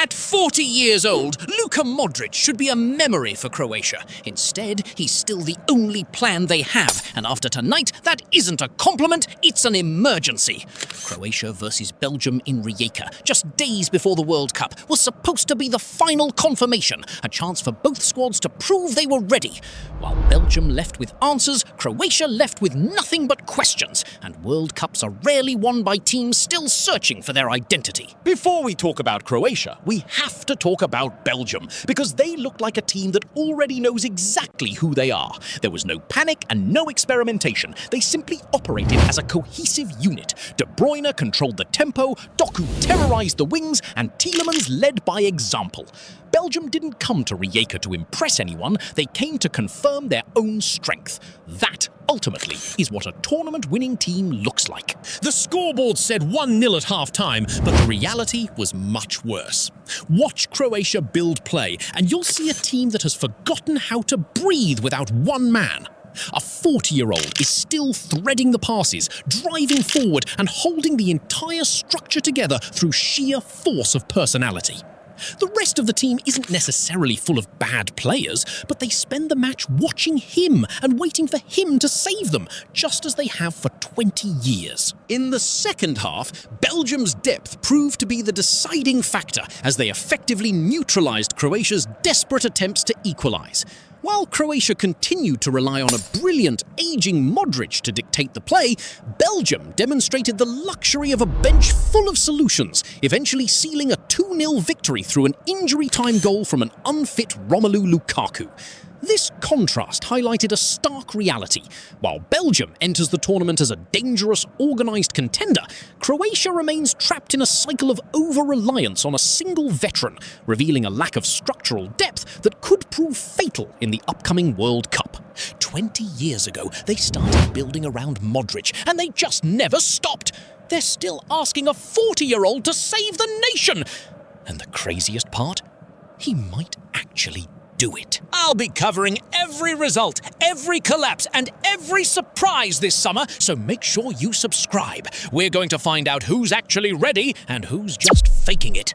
At 40 years old, Luka Modrić should be a memory for Croatia. Instead, he's still the only plan they have, and after tonight, that isn't a compliment, it's an emergency. Croatia versus Belgium in Rijeka, just days before the World Cup, was supposed to be the final confirmation, a chance for both squads to prove they were ready. While Belgium left with answers, Croatia left with nothing but questions, and World Cups are rarely won by teams still searching for their identity. Before we talk about Croatia, we have to talk about Belgium, because they looked like a team that already knows exactly who they are. There was no panic and no experimentation. They simply operated as a cohesive unit. De Bruyne controlled the tempo, Doku terrorized the wings, and Tielemans led by example. Belgium didn't come to Rijeka to impress anyone, they came to confirm their own strength. That, ultimately, is what a tournament-winning team looks like. The scoreboard said 1-0 at half-time, but the reality was much worse. Watch Croatia build play, and you'll see a team that has forgotten how to breathe without one man. A 40-year-old is still threading the passes, driving forward, and holding the entire structure together through sheer force of personality. The rest of the team isn't necessarily full of bad players, but they spend the match watching him and waiting for him to save them, just as they have for 20 years. In the second half, Belgium's depth proved to be the deciding factor as they effectively neutralized Croatia's desperate attempts to equalize. While Croatia continued to rely on a brilliant, aging Modrić to dictate the play, Belgium demonstrated the luxury of a bench full of solutions, eventually sealing a 2-0 victory through an injury-time goal from an unfit Romelu Lukaku. This contrast highlighted a stark reality. While Belgium enters the tournament as a dangerous, organised contender, Croatia remains trapped in a cycle of over-reliance on a single veteran, revealing a lack of structural depth that could prove fatal in the upcoming World Cup. 20 years ago, they started building around Modrić, and they just never stopped. They're still asking a 40-year-old to save the nation. And the craziest part? He might actually do it. I'll be covering every result, every collapse, and every surprise this summer, so make sure you subscribe. We're going to find out who's actually ready and who's just faking it.